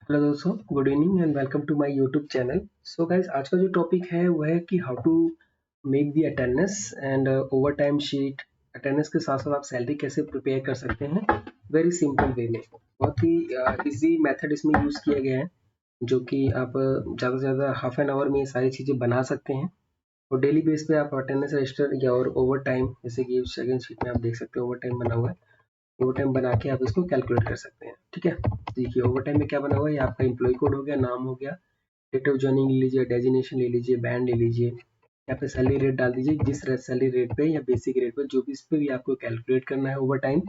Hello दोस्तों, good evening and welcome to my YouTube channel. So guys, आज का जो टॉपिक है वो है कि how to make the attendance and overtime sheet. Attendance के साथ साथ आप सैलरी कैसे प्रिपेयर कर सकते हैं वेरी सिंपल वे में। बहुत ही इजी मेथड इसमें यूज़ किया गया है, जो कि आप ज़्यादा से ज़्यादा हाफ एन आवर में ये सारी चीज़ें बना सकते हैं। और डेली बेस पे आप अटेंडेंस रजिस्टर या और ओवर टाइम, जैसे कि सेकंड शीट में आप देख सकते हैं ओवर टाइम बना हुआ है, ओवर टाइम बना के आप इसको कैलकुलेट कर सकते हैं। ठीक है, देखिए ओवर टाइम में क्या बना हुआ है, ये आपका एम्प्लॉय कोड हो गया, नाम हो गया, डेट ऑफ ज्वाइनिंग ले लीजिए, डेजिग्नेशन ले लीजिए, बैंड ले लीजिए, यहाँ पे सैलरी रेट डाल दीजिए, जिस सैलरी रेट पे या बेसिक रेट पे जो भी इस पे भी आपको कैलकुलेट करना है ओवर टाइम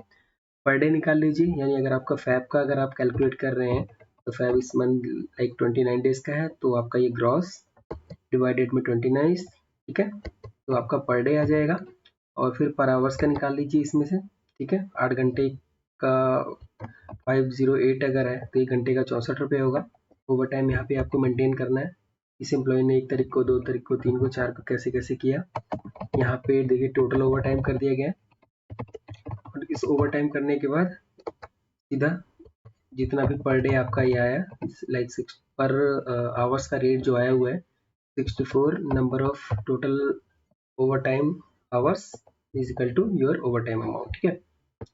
पर डे निकाल लीजिए। यानी अगर आपका फैब का अगर आप कैलकुलेट कर रहे हैं तो फैब इस मंथ लाइक 29 डेज का है, तो आपका ये ग्रॉस डिवाइडेड में 29, ठीक है, तो आपका पर डे आ जाएगा। और फिर पर आवर्स का निकाल लीजिए इसमें से, ठीक है, 8 घंटे का 508 अगर है तो 1 घंटे का 64 रुपये होगा। ओवर टाइम यहाँ पे आपको मेंटेन करना है। इस एम्प्लॉय ने 1 तारीख को, 2 तारीख को, 3 को, 4 को कैसे कैसे किया, यहाँ पे देखिए टोटल ओवर टाइम कर दिया गया है। और इस ओवर टाइम करने के बाद सीधा जितना भी पर डे आपका ये आया, लाइक 6 पर आवर्स का रेट जो आया हुआ है 64 number of total overtime hours is equal to your overtime amount. ठीक है,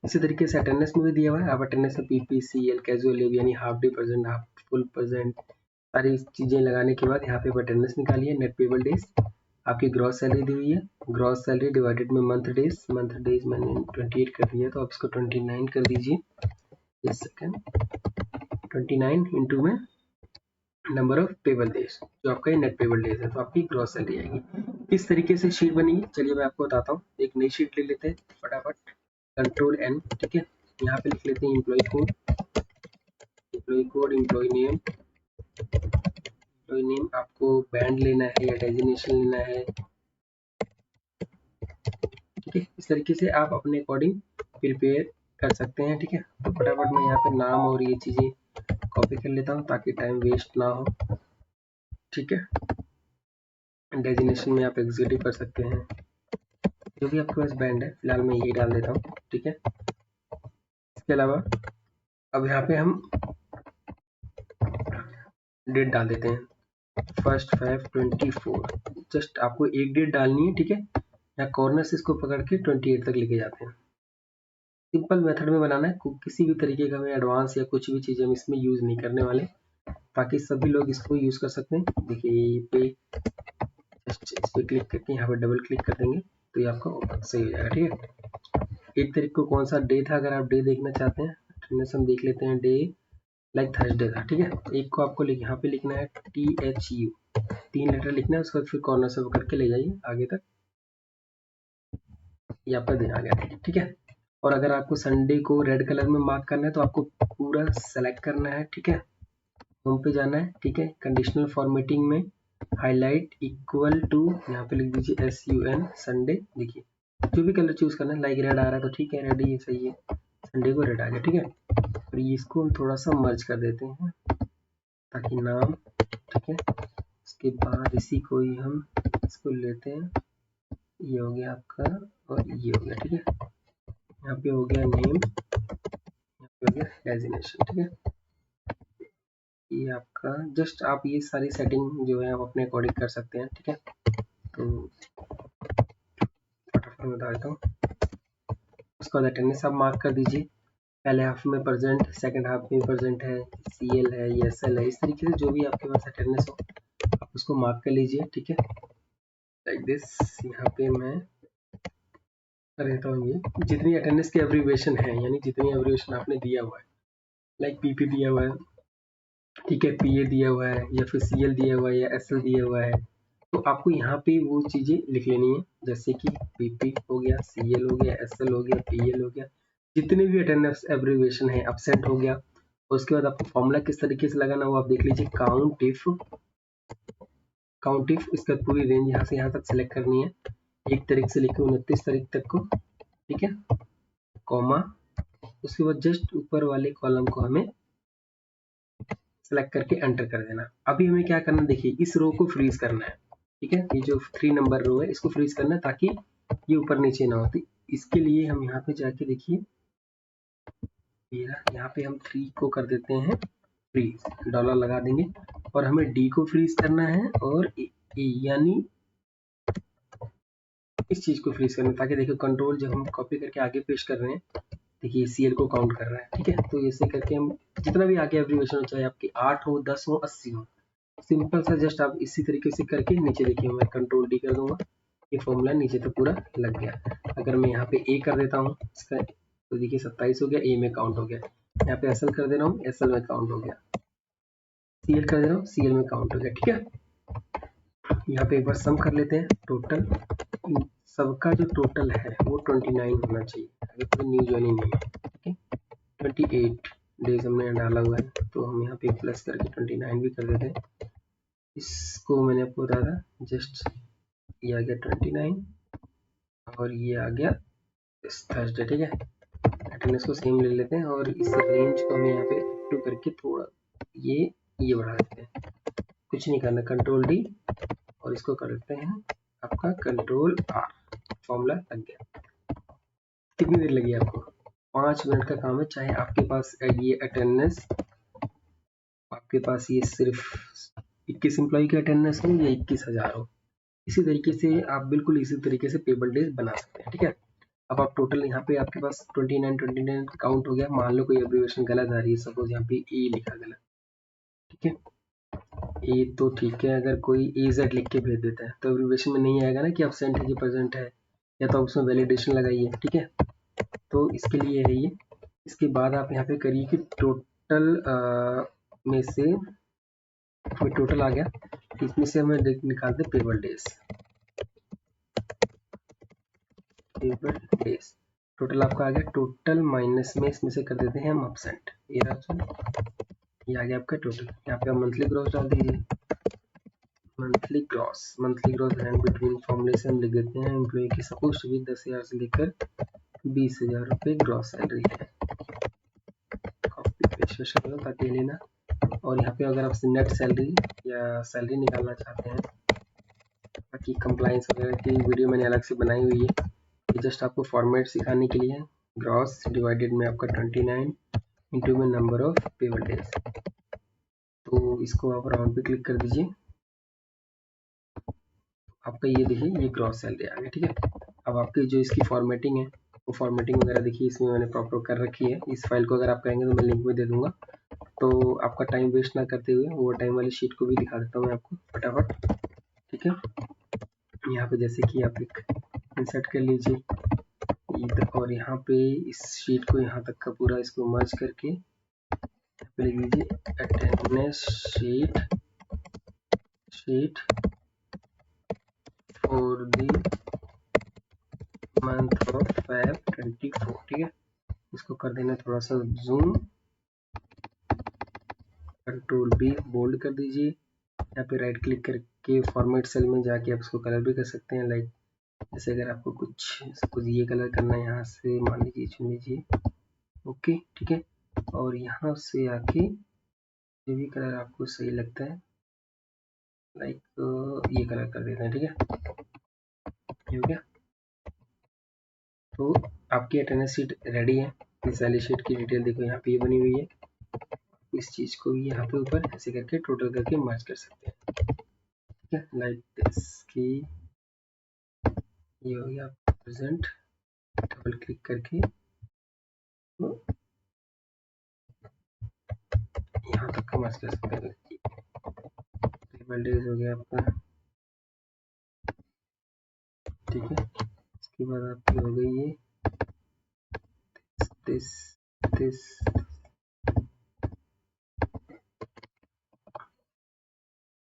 इसी तरीके से अटेंडेंस में भी दिया हुआ है। आप अटेंडेंस में पीपीसीएल, कैजुअल लीव यानी half day present, half full present, सारी चीजें लगाने के बाद यहाँ पे अटेंडेंस निकालिए। नेट पेबल डेज आपकी ग्रॉस सैलरी दी हुई है, ग्रॉस सैलरी डिवाइडेड में मंथ डेज, मंथ डेज मैंने 28 कर दिया तो आप इसको 29 कर दीजिए। इस सेकेंड 29 इंटू में नंबर ऑफ पेबल डेज, जो आपका ये नेट पेबल डेज है, तो आपकी ग्रॉस सैलरी आएगी। इस तरीके से शीट बनेगी। चलिए मैं आपको बताता हूँ। एक नई शीट ले लेते हैं फटाफट, कंट्रोल एन, ठीक है, यहाँ पे लिख लेते हैं एम्प्लॉय कोड, एम्प्लॉय नेम आपको बैंड लेना है या डेजिग्नेशन लेना है, ठीक है। इस तरीके से आप अपने अकॉर्डिंग प्रिपेयर कर सकते हैं। ठीक है, तो फटाफट मैं यहाँ पे नाम और ये चीजें कॉपी कर लेता हूँ ताकि टाइम वेस्ट ना हो। ठीक है, डेजिग्नेशन में आप एग्जीक्यूटिव कर सकते हैं, जो भी आपके पास बैंड है, फिलहाल मैं यही डाल देता हूँ। ठीक है, इसके अलावा अब यहाँ पे हम डेट डाल देते हैं, 1 Feb 24। जस्ट आपको एक डेट डालनी है, ठीक है, या कॉर्नर से इसको पकड़ के 28 तक लेके जाते हैं। सिंपल मेथड में बनाना है, किसी भी तरीके का हमें एडवांस या कुछ भी चीज़ हम इसमें यूज़ नहीं करने वाले, ताकि सभी लोग इसको यूज़ कर सकते हैं। देखिए ये पे जस्ट इस पर क्लिक करके यहाँ पर डबल क्लिक कर देंगे तो ये आपका सही हो जाएगा। ठीक है, 1 तारीख को कौन सा डे था, अगर आप डे देखना चाहते हैं अटेंडेंस हम देख लेते हैं। डे लाइक थर्सडे था, ठीक है। एक को आपको यहाँ पे लिखना है THU, 3 लेटर लिखना है, उसके बाद फिर कॉर्नर से पकड़ के ले जाइए आगे तक, ये आपका दिन आ गया। ठीक है, और अगर आपको संडे को रेड कलर में मार्क करना है तो आपको पूरा सेलेक्ट करना है। ठीक है, होम पे जाना है, ठीक है, कंडीशनल फॉर्मेटिंग में हाईलाइट इक्वल टू, यहाँ पे लिख दीजिए SUN संडे। देखिए जो भी कलर चूज करना है, लाइक रेड आ रहा है तो ठीक है, रेड ही सही है, संडे को रेड आ गया। ठीक है, और इसको हम थोड़ा सा मर्ज कर देते हैं ताकि नाम, ठीक है, उसके बाद इसी को ही हम इसको लेते हैं, ये हो गया आपका और ये हो गया। ठीक है, यहाँ पे हो गया नेम, यहाँ पे हो गया डेजिग्नेशन। ठीक है, ये आपका जस्ट आप ये सारी सेटिंग जो है आप अपने अकॉर्डिंग कर सकते हैं। ठीक है, तो फटाफट मैं बता देता हूँ। उसके बाद अटेंडेंस आप मार्क कर दीजिए, पहले हाफ में प्रेजेंट, सेकंड हाफ में प्रेजेंट है, CL है, SL है, इस तरीके से जो भी आपके पास अटेंडेंस हो आप उसको मार्क कर लीजिए। ठीक है, लाइक दिस, यहाँ पे मैं कर देता हूँ ये जितनी अटेंडेंस की एब्रीवेशन है, यानी जितनी एब्रीवेशन आपने दिया हुआ है, लाइक PP दिया हुआ है, ठीक है, PA दिया हुआ है, या फिर CL दिया हुआ है, या SL दिया हुआ है, तो आपको यहाँ पे वो चीजें लिख लेनी है, जैसे कि PP हो गया, CL हो गया, SL हो गया, PL हो गया, जितने भी अटेंडेंस एब्रीवेशन है, एब्सेंट हो गया। उसके बाद आपको फॉर्मूला किस तरीके से लगाना वो आप देख लीजिए, काउंट इफ इसका पूरी रेंज यहाँ से यहाँ तक सेलेक्ट करनी है, 1 तारीख से लेकर 29 तारीख तक को। ठीक है, कॉमा, उसके बाद जस्ट ऊपर वाले कॉलम को हमें सेलेक्ट करके एंटर कर देना। अभी हमें क्या करना, देखिए इस रो को फ्रीज करना है। ठीक है, ये जो 3 नंबर रो है इसको फ्रीज करना है ताकि ये ऊपर नीचे ना हो। इसके लिए हम यहाँ पे जाके देखिए, यहाँ पे हम 3 को कर देते हैं फ्रीज डॉलर लगा देंगे और हमें डी को फ्रीज करना है और यानी इस चीज को फ्रीज करना है, ताकि देखिए कंट्रोल जब हम कॉपी करके आगे पेश कर रहे हैं, देखिए सीएल को काउंट कर रहा है। ठीक है, तो ऐसे करके हम जितना भी आगे एब्रीविएशन हो, चाहे आपकी 8 हो, 10 हो, 80 हो, सिंपल सा जस्ट आप इसी तरीके से करके नीचे देखिए मैं कंट्रोल डी कर दूंगा, ये फॉर्मूला नीचे तो पूरा लग गया। अगर मैं यहाँ पे ए कर देता हूँ इसका, तो देखिए 27 हो गया, ए में काउंट हो गया। यहाँ पे एसएल कर दे रहा हूँ, एसएल में काउंट हो गया। सीएल कर दे रहा हूँ, सीएल में काउंट हो गया। ठीक है, यहाँ पे एक बार सम कर लेते हैं। टोटल सबका जो टोटल है वो 29 होना चाहिए, अभी कोई न्यू ज्वाइनिंग नहीं है। ठीक है, 28 डेज हमने डाला हुआ है, तो हम यहाँ पे प्लस करके 29 भी कर देते हैं। इसको मैंने आपको बताया था, जस्ट ये आ गया 29 और ये आ गया थर्सडे। ठीक है, अटेंडेंस को सेम ले लेते हैं और इस रेंज को हमें यहाँ पे टू करके थोड़ा ये बढ़ा देते हैं। कुछ नहीं करना, कंट्रोल डी और इसको कर देते हैं आपका कंट्रोल आर, फॉर्मूला लग गया। कितनी देर लगी आपको? 5 मिनट का काम है। चाहे आपके पास ये अटेंडेंस, आपके पास ये सिर्फ 21 एम्प्लॉय की अटेंडेंस हो या 21,000 हो, इसी तरीके से आप बिल्कुल इसी तरीके से पेबल डेज बना सकते हैं। ठीक है, अब आप टोटल यहाँ पे आपके पास 29 काउंट हो गया। मान लो कोई एब्रीविएशन गलत आ रही है, सपोज यहाँ पे ए लिखा गलत। ठीक है, ए तो ठीक है, अगर कोई ए जेड लिख के भेज देता है तो एब्रीविएशन में नहीं आएगा ना कि एब्सेंट है कि प्रेजेंट है, या तो उसमें वैलिडेशन लगाइए। ठीक है, तो इसके लिए है ये। इसके बाद आप यहाँ पे करिए कि टोटल में से टोटल आ गया, इसमें से हमें निकालते payable days. Payable days total आपका आ गया, टोटल माइनस में इसमें से कर देते हैं हम एब्सेंट। ये आ गया आपका टोटल। यहाँ पे आप मंथली ग्रॉस डाल दीजिए, मंथली ग्रॉस एंड बिटवीन फॉर्मूले से हम लिख देते हैं एम्प्लॉय की सपोज टू बी 10,000 से लेकर 20,000 रुपये ग्रॉस सैलरी है। कॉपी पेस्ट करो ताकि लेना। और यहाँ पे अगर आप नेट सैलरी या सैलरी निकालना चाहते हैं, बाकी कंप्लाइंस वगैरह की वीडियो मैंने अलग से बनाई हुई है, ये जस्ट आपको फॉर्मेट सिखाने के लिए। ग्रॉस डिवाइडेड में आपका 29 इंटू में नंबर ऑफ पेबल डेज, तो इसको आप राउंड पे क्लिक कर दीजिए, आपका ये देखिए ये ग्रॉस सैलरी आ गया। ठीक है, अब आपकी जो इसकी फॉर्मेटिंग है वो फॉर्मेटिंग वगैरह देखिए इसमें मैंने प्रॉपर कर रखी है। इस फाइल को अगर आप कहेंगे तो मैं लिंक में दे दूंगा, तो आपका टाइम वेस्ट ना करते हुए ओवर टाइम वाली शीट को भी दिखा देता हूँ मैं आपको फटाफट। ठीक है, यहाँ पे जैसे कि आप एक इंसर्ट कर लीजिए इधर, और यहाँ पे इस शीट को यहाँ तक का पूरा इसको मर्ज करके लिख लीजिए attendance sheet for the month of Feb 24। ठीक है, इसको कर देना थोड़ा सा जूम, कंट्रोल बी बोल्ड कर दीजिए। यहाँ पे राइट क्लिक करके फॉर्मेट सेल में जाके आप इसको कलर भी कर सकते हैं, लाइक जैसे अगर आपको कुछ सपोज ये कलर करना है, यहाँ से मान लीजिए चुन लीजिए। ओके, ठीक है, और यहाँ से आके जो भी कलर आपको सही लगता है, लाइक ये कलर कर देते हैं। ठीक है, हो गया, तो आपकी अटेंडेंस शीट रेडी है। इस वाली शीट की डिटेल देखो यहाँ पे ये बनी हुई है, इस चीज को भी यहाँ पे ऊपर ऐसे करके टोटल करके मर्ज कर सकते हैं। ठीक है, लाइक दिस की ये हो गया प्रेजेंट, डबल क्लिक करके तो यहाँ तक का मर्ज कर सकते हैं। टेबल डेज हो गया आपका। ठीक है, इसके बाद आपकी हो गई ये दिस दिस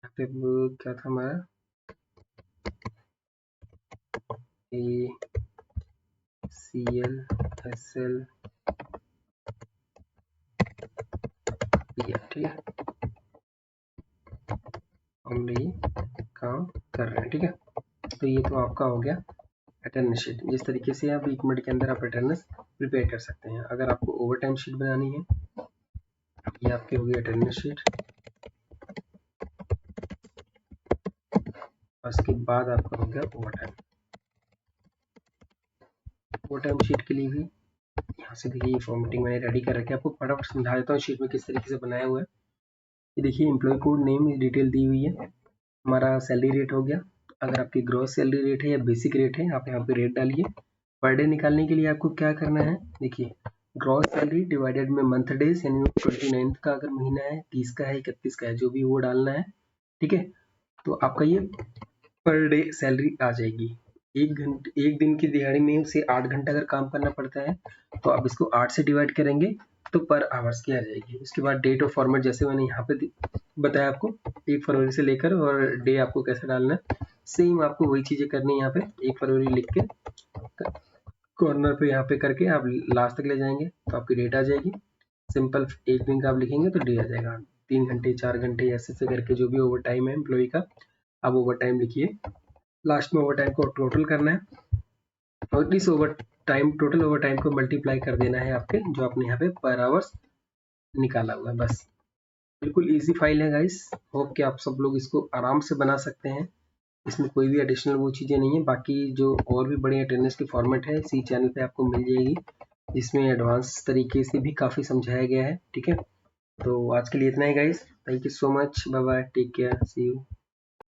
यहाँ पे क्या था हमारा A C L S L P F. ठीक है, हम ये काम कर रहे हैं। ठीक है, तो ये तो आपका हो गया अटेंडेंस शीट। जिस तरीके से आप 1 मिनट के अंदर आप अटेंडेंस प्रिपेयर कर सकते हैं। अगर आपको ओवर टाइम शीट बनानी है, ये आपकी होगी अटेंडेंस शीट, और उसके बाद आपका हो गया over time. Over time sheet के लिए भी यहाँ से देखिए ये फॉर्मेटिंग मैंने रेडी कर रखी है, आपको फटाफट समझा देता हूँ शीट में किस तरीके से बनाया हुआ है। ये देखिए एम्प्लॉय कोड नेम डिटेल दी हुई है, हमारा सैलरी रेट हो गया। अगर आपकी ग्रॉस सैलरी रेट है या बेसिक रेट है, आप यहाँ पे रेट डालिए। पर डे निकालने के लिए आपको क्या करना है, देखिए ग्रॉस सैलरी डिवाइडेड में मंथ डेज, यानी 29 का अगर महीना है, 30 का है, 31 का है, जो भी वो डालना है। ठीक है, तो आपका ये पर डे सैलरी आ जाएगी। एक दिन की दिहाड़ी में उसे 8 घंटा अगर काम करना पड़ता है, तो आप इसको 8 से डिवाइड करेंगे तो पर आवर्स की आ जाएगी। उसके बाद डेट ऑफ फॉर्मेट जैसे मैंने यहाँ पे बताया आपको, 1 फरवरी से लेकर, और डे आपको कैसे डालना है, सेम आपको वही चीजें करनी है। यहाँ पे 1 फरवरी लिख के कॉर्नर पे यहाँ पे करके आप लास्ट तक ले जाएंगे तो आपकी डेट आ जाएगी। सिंपल एक दिन का आप लिखेंगे तो डे आ जाएगा। 3 घंटे 4 घंटे ऐसे से करके जो भी ओवर टाइम है एम्प्लॉय का, आप ओवर टाइम लिखिए। लास्ट में ओवर टाइम को टोटल करना है और इस over time, total over time को मल्टीप्लाई कर देना है आपके जो आपने यहाँ पे पर आवर्स निकाला हुआ है। बस बिल्कुल इजी फाइल है गाइस। होप कि आप सब लोग इसको आराम से बना सकते हैं। इसमें कोई भी एडिशनल वो चीज़ें नहीं है। बाकी जो और भी बड़े अटेंडेंस की फॉर्मेट है इसी चैनल पे आपको मिल जाएगी, जिसमें एडवांस तरीके से भी काफ़ी समझाया गया है। ठीक है, तो आज के लिए इतना ही guys. Thank you so much, bye bye, take care, see you.